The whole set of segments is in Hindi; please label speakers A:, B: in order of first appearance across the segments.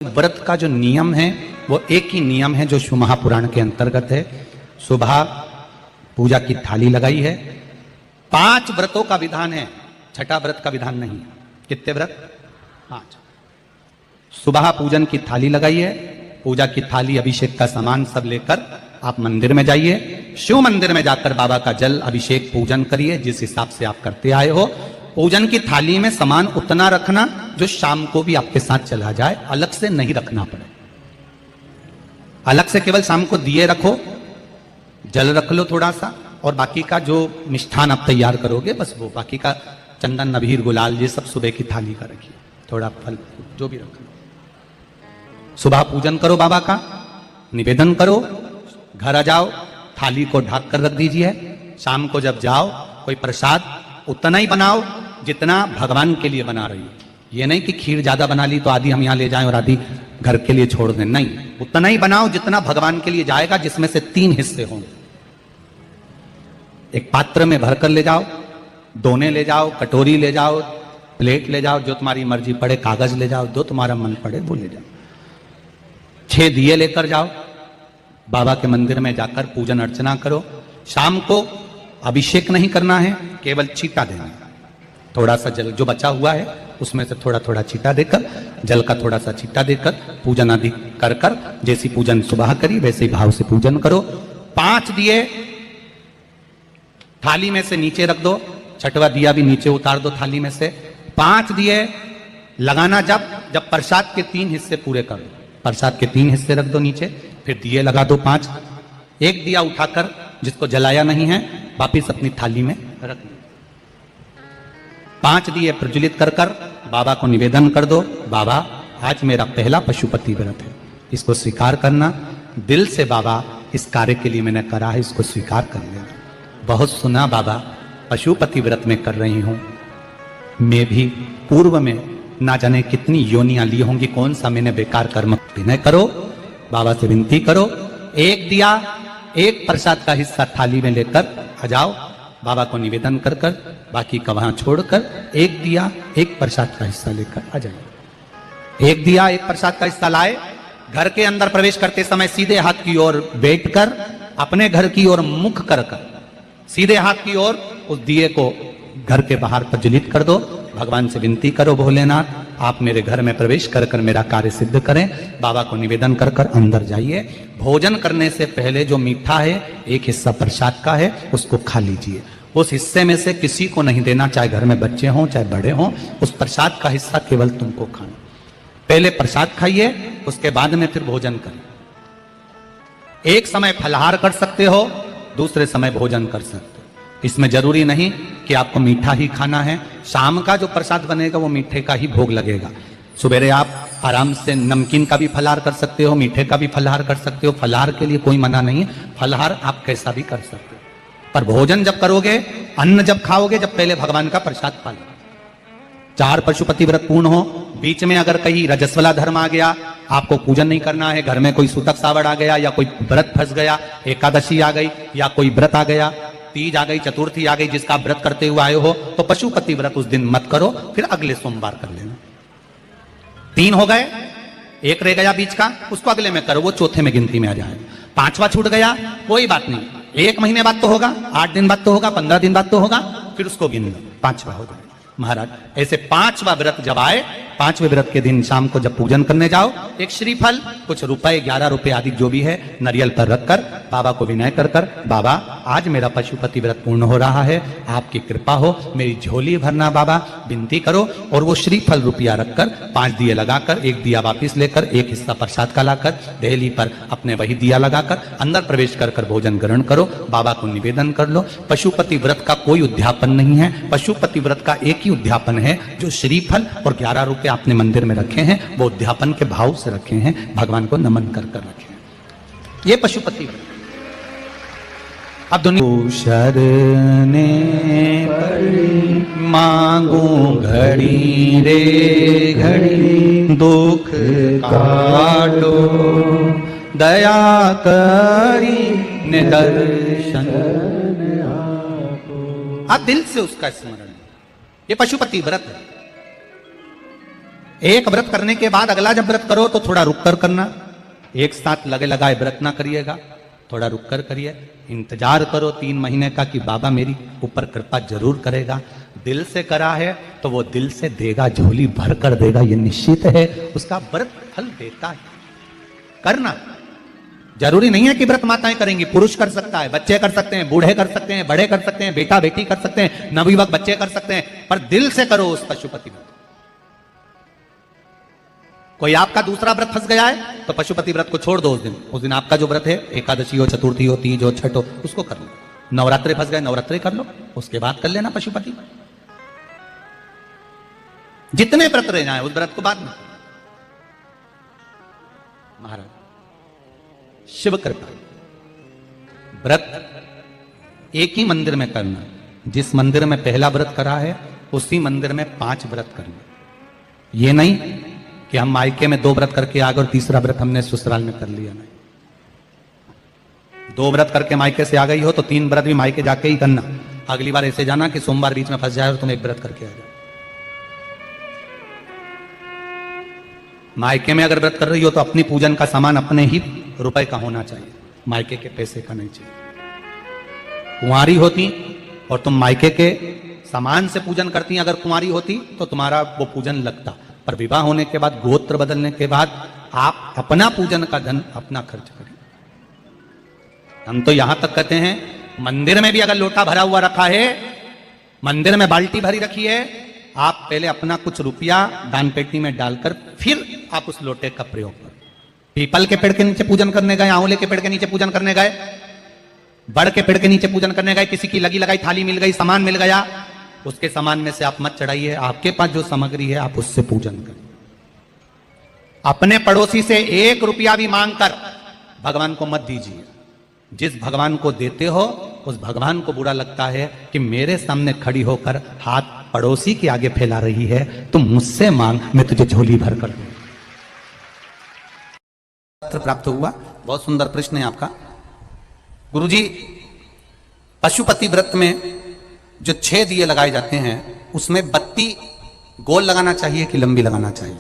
A: व्रत का जो नियम है वो एक ही नियम है जो शिव महापुराण के अंतर्गत है। सुबह पूजा की थाली लगाई है। 5 व्रतों का विधान है, छठा व्रत का विधान नहीं। कितने व्रत? 5। सुबह पूजन की थाली लगाई है। पूजा की थाली, अभिषेक का सामान सब लेकर आप मंदिर में जाइए। शिव मंदिर में जाकर बाबा का जल अभिषेक पूजन करिए जिस हिसाब से आप करते आए हो। पूजन की थाली में सामान उतना रखना जो शाम को भी आपके साथ चला जाए, अलग से नहीं रखना पड़े। अलग से केवल शाम को दिए रखो, जल रख लो थोड़ा सा, और बाकी का जो मिष्ठान आप तैयार करोगे बस वो, बाकी का चंदन अबीर गुलाल ये सब सुबह की थाली का रखिए, थोड़ा फल जो भी रख लो। सुबह पूजन करो, बाबा का निवेदन करो, घर आ जाओ, थाली को ढक कर रख दीजिए। शाम को जब जाओ कोई प्रसाद उतना ही बनाओ जितना भगवान के लिए बना रही हो। ये नहीं कि खीर ज्यादा बना ली तो आधी हम यहाँ ले जाएं और आधी घर के लिए छोड़ दें, नहीं, उतना ही बनाओ जितना भगवान के लिए जाएगा, जिसमें से 3 हिस्से हों। एक पात्र में भरकर ले जाओ, दोने ले जाओ, कटोरी ले जाओ, प्लेट ले जाओ, जो तुम्हारी मर्जी पड़े, कागज ले जाओ, जो तुम्हारा मन पड़े वो ले जाओ। 6 दिए लेकर जाओ, बाबा के मंदिर में जाकर पूजन अर्चना करो। शाम को अभिषेक नहीं करना है, केवल छींटा देना है। थोड़ा सा जल जो बचा हुआ है उसमें से थोड़ा थोड़ा छींटा देकर, जल का थोड़ा सा छींटा देकर पूजन आदि कर कर, जैसी पूजन सुबह करी वैसे ही भाव से पूजन करो। 5 दिए थाली में से नीचे रख दो, 6वां दिया भी नीचे उतार दो थाली में से। 5 दिए लगाना जब प्रसाद के 3 हिस्से पूरे कर दो, प्रसाद के 3 हिस्से रख दो नीचे, फिर दिए लगा दो 5। एक दिया उठाकर जिसको जलाया नहीं है वापिस अपनी थाली में रख दो। 5 दिए प्रज्वलित कर कर बाबा को निवेदन कर दो, बाबा आज मेरा पहला पशुपति व्रत है, इसको स्वीकार करना। दिल से बाबा इस कार्य के लिए मैंने करा है, इसको स्वीकार कर लेना। बहुत सुना बाबा पशुपति व्रत में कर रही हूं, मैं भी पूर्व में ना जाने कितनी योनियां ली होंगी, कौन सा मैंने बेकार कर्म विनय करो, बाबा से विनती करो। एक दिया, एक प्रसाद का हिस्सा थाली में लेकर आ जाओ, बाबा को निवेदन कर कर, बाकी का वहां छोड़कर एक दिया, एक प्रसाद का हिस्सा लेकर आ जाइए। एक दिया, एक प्रसाद का हिस्सा लाए, घर के अंदर प्रवेश करते समय सीधे हाथ की ओर बैठकर, अपने घर की ओर मुख कर कर सीधे हाथ की ओर उस दिए को घर के बाहर प्रज्वलित कर दो। भगवान से विनती करो, भोलेनाथ आप मेरे घर में प्रवेश कर कर मेरा कार्य सिद्ध करें। बाबा को निवेदन कर कर अंदर जाइए। भोजन करने से पहले जो मीठा है, एक हिस्सा प्रसाद का है, उसको खा लीजिए। उस हिस्से में से किसी को नहीं देना, चाहे घर में बच्चे हों चाहे बड़े हों, उस प्रसाद का हिस्सा केवल तुमको खाना। पहले प्रसाद खाइए, उसके बाद में फिर भोजन करें। एक समय फलाहार कर सकते हो, दूसरे समय भोजन कर सकते हो। इसमें जरूरी नहीं कि आपको मीठा ही खाना है। शाम का जो प्रसाद बनेगा वो मीठे का ही भोग लगेगा। सुबेरे आप आराम से नमकीन का भी फलाहार कर सकते हो, मीठे का भी फलाहार कर सकते हो। फलाहार के लिए कोई मना नहीं है, फलाहार आप कैसा भी कर सकते हो। पर भोजन जब करोगे, अन्न जब खाओगे, जब पहले भगवान का प्रसाद खा लो। 4 पशुपति व्रत पूर्ण हो, बीच में अगर कहीं रजस्वला धर्म आ गया, आपको पूजन नहीं करना है, घर में कोई सूतक सावड़ आ गया, या कोई व्रत फंस गया, एकादशी आ गई, या कोई व्रत आ गया, तीज आ गई, चतुर्थी आ गई, जिसका व्रत करते हुए आए हो, तो पशुपति व्रत उस दिन मत करो, फिर अगले सोमवार कर लेना। 3 हो गए, एक रह गया बीच का, उसको अगले में करो, वो चौथे में गिनती में आ जाए। 5वां छूट गया, कोई बात नहीं, 1 महीने बाद तो होगा, 8 दिन बाद तो होगा, 15 दिन बाद तो होगा, फिर उसको गिन लो, 5वां हो जाए। महाराज ऐसे 5वां व्रत जब आए, 5वें व्रत के दिन शाम को जब पूजन करने जाओ, एक श्रीफल, कुछ रुपए, 11 रुपए आदि जो भी है, नारियल पर रखकर बाबा को विनय कर कर, बाबा आज मेरा पशुपति व्रत पूर्ण हो रहा है, आपकी कृपा हो, मेरी झोली भरना बाबा, विनती करो। और वो श्रीफल रुपया रखकर 5 दिए लगाकर, एक दिया वापिस लेकर, एक हिस्सा प्रसाद का लाकर देहली पर अपने वही दिया लगाकर अंदर प्रवेश कर कर भोजन ग्रहण करो। बाबा को निवेदन कर लो। पशुपति व्रत का कोई उद्यापन नहीं है, पशुपति व्रत का एक ही उद्यापन है, जो श्रीफल और 11 रुपए आपने मंदिर में रखे हैं, वो उद्यापन के भाव से रखे हैं, भगवान को नमन कर कर रखे हैं। ये पशुपति व्रत। अब दुनिया शरने मांगू घड़ी रे घड़ी, दुख काटो दया करी निदर्शन। आप दिल से उसका स्मरण, ये पशुपति व्रत है। एक व्रत करने के बाद अगला जब व्रत करो तो थोड़ा रुक कर करना, एक साथ लगे लगाए व्रत ना करिएगा, थोड़ा रुक कर करिए, इंतजार करो 3 महीने का कि बाबा मेरी ऊपर कृपा जरूर करेगा। दिल से करा है तो वो दिल से देगा, झोली भर कर देगा, ये निश्चित है, उसका व्रत फल देता है। करना जरूरी नहीं है कि व्रत माताएं करेंगी, पुरुष कर सकता है, बच्चे कर सकते हैं, बूढ़े कर सकते हैं, बड़े कर सकते हैं, बेटा बेटी कर सकते हैं, नवयुवक बच्चे कर सकते हैं, पर दिल से करो उस पशुपति व्रत। कोई आपका दूसरा व्रत फंस गया है तो पशुपति व्रत को छोड़ दो, उस दिन आपका जो व्रत है, एकादशी हो, चतुर्थी हो, तीज हो, छठ हो, उसको कर लो। नवरात्रे फंस गए, नवरात्रे कर लो, उसके बाद कर लेना पशुपति। जितने व्रत रह जाए उस व्रत को बाद में। महाराज शिव कृपा, व्रत एक ही मंदिर में करना, जिस मंदिर में पहला व्रत करा है उसी मंदिर में 5 व्रत करना। ये नहीं कि हम मायके में 2 व्रत करके आ गए और तीसरा व्रत हमने ससुराल में कर लिया। नहीं, 2 व्रत करके मायके से आ गई हो तो 3 व्रत भी मायके जाके ही करना। अगली बार ऐसे जाना कि सोमवार बीच में फंस जाए और तुम 1 व्रत करके आ जाओ। मायके में अगर व्रत कर रही हो तो अपनी पूजन का सामान अपने ही रुपए का होना चाहिए, मायके के पैसे का नहीं चाहिए। कुंवारी होती और तुम मायके के सामान से पूजन करती, अगर कुंवारी होती तो तुम्हारा वो पूजन लगता, पर विवाह होने के बाद, गोत्र बदलने के बाद आप अपना पूजन का धन अपना खर्च करें। हम तो यहां तक कहते हैं मंदिर में भी अगर लोटा भरा हुआ रखा है, मंदिर में बाल्टी भरी रखी है, आप पहले अपना कुछ रुपया दान पेटी में डालकर फिर आप उस लोटे का प्रयोग करें। पीपल के पेड़ के नीचे पूजन करने गए, आंवले के पेड़ के नीचे पूजन करने गए, बड़ के पेड़ के नीचे पूजन करने गए, किसी की लगी लगाई थाली मिल गई, सामान मिल गया, उसके सामान में से आप मत चढ़ाइए। आपके पास जो सामग्री है आप उससे पूजन करें। अपने पड़ोसी से 1 रुपया भी मांगकर भगवान को मत दीजिए। जिस भगवान को देते हो उस भगवान को बुरा लगता है कि मेरे सामने खड़ी होकर हाथ पड़ोसी के आगे फैला रही है, तुम मुझसे मांग, मैं तुझे झोली भर कर दूं। प्राप्त हुआ। बहुत सुंदर प्रश्न है आपका गुरुजी। पशुपति व्रत में जो 6 दिए लगाए जाते हैं उसमें बत्ती गोल लगाना चाहिए कि लंबी लगाना चाहिए?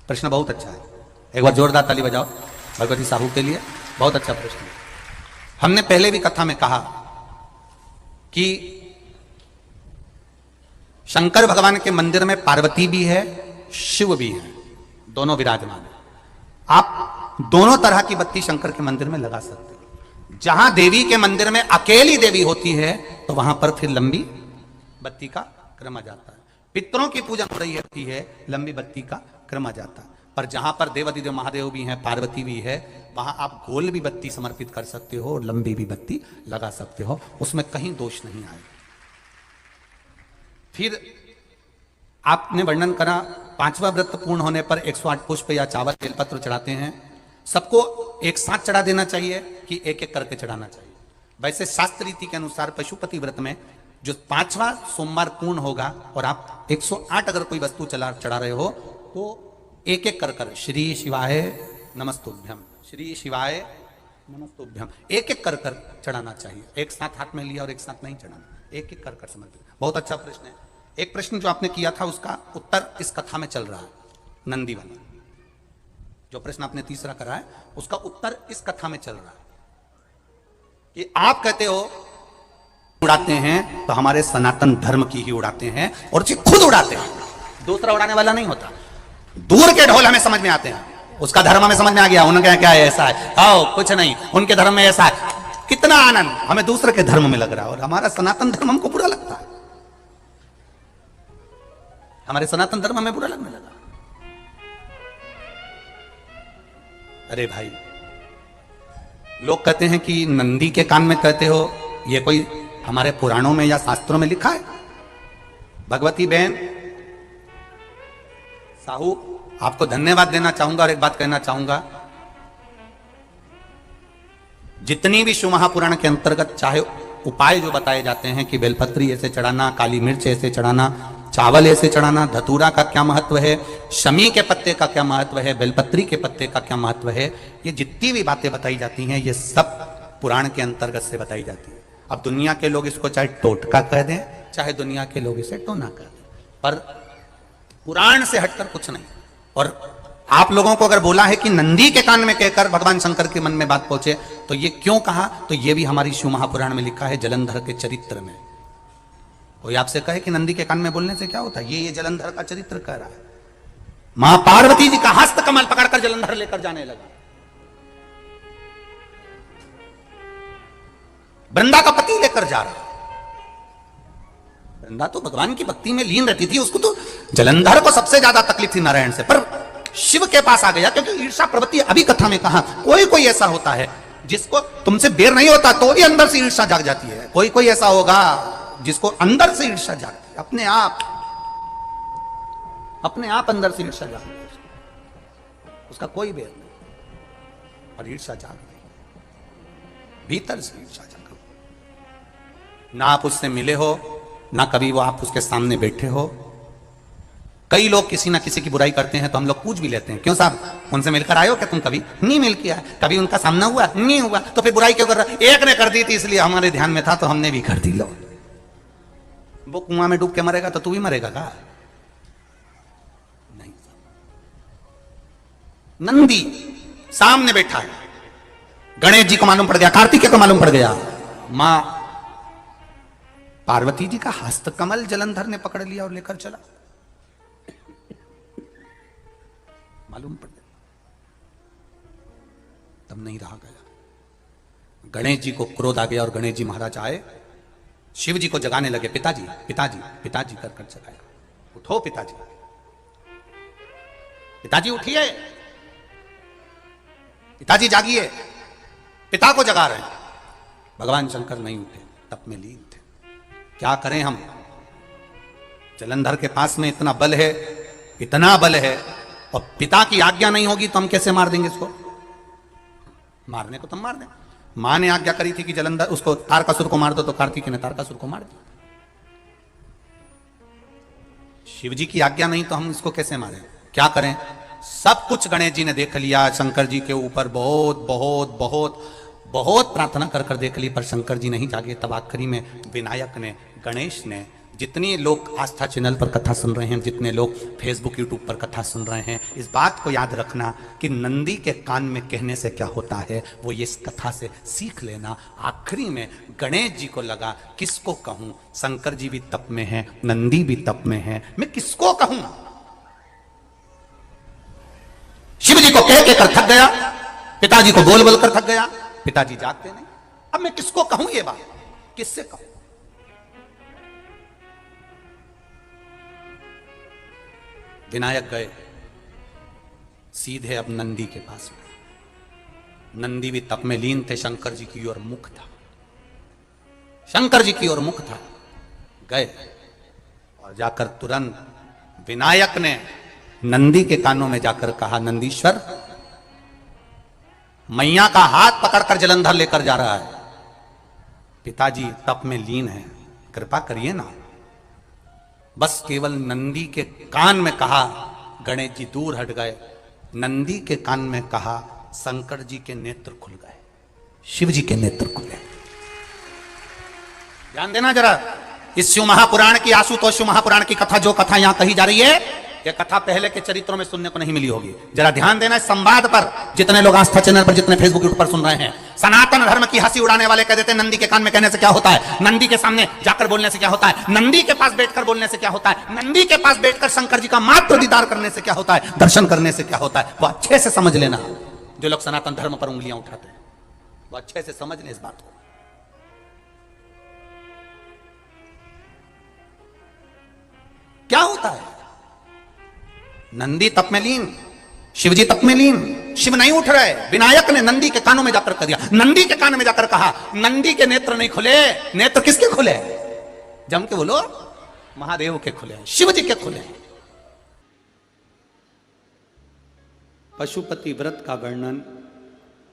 A: प्रश्न बहुत अच्छा है, एक बार जोरदार ताली बजाओ भगवती साहू के लिए। बहुत अच्छा प्रश्न है। हमने पहले भी कथा में कहा कि शंकर भगवान के मंदिर में पार्वती भी है, शिव भी है, दोनों विराजमान है। आप दोनों तरह की बत्ती शंकर के मंदिर में लगा सकते हैं। जहां देवी के मंदिर में अकेली देवी होती है तो वहां पर फिर लंबी बत्ती का क्रम आ जाता है। पितरों की पूजन हो रही होती है, लंबी बत्ती का क्रम आ जाता है। पर जहां पर देवादिदेव महादेव भी हैं, पार्वती भी है, वहां आप गोल भी बत्ती समर्पित कर सकते हो और लंबी भी बत्ती लगा सकते हो, उसमें कहीं दोष नहीं आए। फिर आपने वर्णन करा 5वां व्रत पूर्ण होने पर 108 पुष्प या चावल बेलपत्र चढ़ाते हैं। सबको एक साथ चढ़ा देना चाहिए कि एक एक करके चढ़ाना चाहिए? वैसे शास्त्र रीति के अनुसार पशुपति व्रत में जो 5वां सोमवार पूर्ण होगा और आप 108 अगर कोई वस्तु चढ़ा रहे हो तो एक एक कर श्री शिवाय नमस्तुभ्यम, श्री शिवाय नमस्तुभ्यम, एक एक कर चढ़ाना चाहिए। एक साथ हाथ में लिया और एक साथ नहीं चढ़ाना, एक एक कर समर्पित। बहुत अच्छा प्रश्न है। एक प्रश्न जो आपने किया था उसका उत्तर इस कथा में चल रहा है, नंदी वाला। जो प्रश्न आपने तीसरा करा है उसका उत्तर इस कथा में चल रहा है कि आप कहते हो उड़ाते हैं तो हमारे सनातन धर्म की ही उड़ाते हैं और जी खुद उड़ाते हैं, दूसरा उड़ाने वाला नहीं होता। दूर के ढोल हमें समझ में आते हैं, उसका धर्म हमें समझ में आ गया, उनका क्या है, ऐसा है, आओ कुछ नहीं, उनके धर्म में ऐसा है, कितना आनंद हमें दूसरे के धर्म में लग रहा है और हमारा सनातन धर्म हमको बुरा लगता है। हमारे सनातन धर्म हमें बुरा लगने लगा। अरे भाई, लोग कहते हैं कि नंदी के कान में कहते हो, ये कोई हमारे पुराणों में या शास्त्रों में लिखा है? भगवती बहन साहू, आपको धन्यवाद देना चाहूंगा और एक बात कहना चाहूंगा। जितनी भी शिव महापुराण के अंतर्गत चाहे उपाय जो बताए जाते हैं कि बेलपत्री ऐसे चढ़ाना, काली मिर्च ऐसे चढ़ाना, चावल ऐसे चढ़ाना, धतूरा का क्या महत्व है, शमी के पत्ते का क्या महत्व है, बेलपत्री के पत्ते का क्या महत्व है, ये जितनी भी बातें बताई जाती हैं ये सब पुराण के अंतर्गत से बताई जाती है। अब दुनिया के लोग इसको चाहे टोटका कह दें, चाहे दुनिया के लोग इसे टोना कह दें, पर पुराण से हटकर कुछ नहीं। और आप लोगों को अगर बोला है कि नंदी के कान में कहकर भगवान शंकर के मन में बात पहुंचे, तो ये क्यों कहा, तो ये भी हमारी शिव महापुराण में लिखा है जलंधर के चरित्र में। कोई आपसे कहे कि नंदी के कान में बोलने से क्या होता है, ये जलंधर का चरित्र कह रहा है। मां पार्वती जी का हस्त कमल पकड़कर जलंधर लेकर जाने लगा। वृंदा का पति लेकर जा रहा। वृंदा तो भगवान की भक्ति में लीन रहती थी, उसको तो जलंधर को सबसे ज्यादा तकलीफ थी नारायण से, पर शिव के पास आ गया। क्योंकि ईर्षा प्रवृत्ति, अभी कथा में कहा, कोई कोई ऐसा होता है जिसको तुमसे बेर नहीं होता तो भी अंदर से ईर्षा जाग जाती है। कोई कोई ऐसा होगा जिसको अंदर से ईर्षा जागती है, अपने आप अंदर से ईर्षा जागती है, उसका कोई बेर नहीं, और ईर्षा जाग गई, भीतर से ईर्षा जाग गई। ना आप उससे मिले हो, ना कभी वो आप उसके सामने बैठे हो। कई लोग किसी ना किसी की बुराई करते हैं तो हम लोग पूछ भी लेते हैं, क्यों साहब उनसे मिलकर आए हो क्या तुम? कभी नहीं मिल किया, कभी उनका सामना हुआ नहीं हुआ, तो फिर बुराई क्यों कर रहा? एक ने कर दी थी इसलिए हमारे ध्यान में था तो हमने भी कर दी। लो, वो कुआं में डूब के मरेगा तो तू भी मरेगा का? नहीं। नंदी सामने बैठा है, गणेश जी को मालूम पड़ गया, कार्तिकेय को मालूम पड़ गया, मां पार्वती जी का हस्त कमल जलंधर ने पकड़ लिया और लेकर चला। मालूम पड़ गया, तब नहीं रहा गया। गणेश जी को क्रोध आ गया और गणेश जी महाराज आए, शिव जी को जगाने लगे। पिताजी पिताजी पिताजी कर कर जगाया, उठो पिताजी, पिताजी उठिए, पिताजी जागिए, पिता को जगा रहे हैं। भगवान शंकर नहीं उठे, तप में लीन थे। क्या करें हम? जलंधर के पास में इतना बल है, इतना बल है, और पिता की आज्ञा नहीं होगी तो हम कैसे मार देंगे इसको? मारने को तो मार दें। मां ने आज्ञा करी थी कि जलंधर उसको तारकासुर को मार दो, तो कार्तिकेय ने तारकासुर को मार दिया। शिव जी की आज्ञा नहीं तो हम इसको कैसे मारें? क्या करें? सब कुछ गणेश जी ने देख लिया, शंकर जी के ऊपर बहुत बहुत बहुत बहुत प्रार्थना कर कर देख ली, पर शंकर जी नहीं जागे। तब आखिरी में विनायक ने, गणेश ने, जितने लोग आस्था चैनल पर कथा सुन रहे हैं, जितने लोग फेसबुक यूट्यूब पर कथा सुन रहे हैं, इस बात को याद रखना कि नंदी के कान में कहने से क्या होता है वो ये इस कथा से सीख लेना। आखिरी में गणेश जी को लगा किसको कहूं, शंकर जी भी तप में हैं, नंदी भी तप में है, मैं किसको कहूं? शिव जी को कह के कर थक गया, पिताजी को बोल बोल कर थक गया, पिताजी जागते नहीं। अब मैं किसको कहूं ये बात, किससे कहूं? विनायक गए सीधे अब नंदी के पास में। नंदी भी तप में लीन थे, शंकर जी की ओर मुख था, शंकर जी की ओर मुख था। गए और जाकर तुरंत विनायक ने नंदी के कानों में जाकर कहा, नंदीश्वर, मैया का हाथ पकड़कर जलंधर लेकर जा रहा है, पिताजी तप में लीन है, कृपा करिए ना। बस केवल नंदी के कान में कहा, गणेश जी दूर हट गए। नंदी के कान में कहा, शंकर जी के नेत्र खुल गए, शिव जी के नेत्र खुले। ध्यान देना जरा, इस शिव महापुराण की, आशुतोष शिव महापुराण की कथा, जो कथा यहां कही जा रही है, यह कथा पहले के चरित्रों में सुनने को नहीं मिली होगी। जरा ध्यान देना इस संवाद पर। जितने लोग आस्था चैनल पर, जितने फेसबुक यूट्यूब पर सुन रहे हैं, सनातन धर्म की हंसी उड़ाने वाले कह देते हैं नंदी के कान में कहने से क्या होता है, नंदी के सामने जाकर बोलने से क्या होता है, नंदी के पास बैठकर बोलने से क्या होता है, नंदी के पास बैठकर शंकर जी का मात्र दीदार करने से क्या होता है, दर्शन करने से क्या होता है। वो अच्छे से समझ लेना, जो लोग सनातन धर्म पर उंगलियां उठाते हैं वो अच्छे से समझ लें इस बात को। क्या होता है? नंदी तप में लीन, शिवजी तप में लीन, शिव नहीं उठ रहे। विनायक ने नंदी के कानों में जाकर कर दिया, नंदी के कान में जाकर कहा, नंदी के नेत्र नहीं खुले। नेत्र किसके खुले? जम के बोलो, महादेव के खुले, शिव जी के खुले। पशुपति व्रत का वर्णन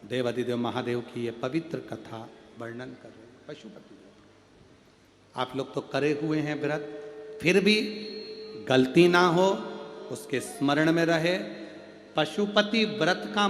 A: देवादिदेव महादेव की ये पवित्र कथा वर्णन कर रहे हैं। पशुपति व्रत आप लोग तो करे हुए हैं व्रत, फिर भी गलती ना हो, उसके स्मरण में रहे। पशुपति व्रत का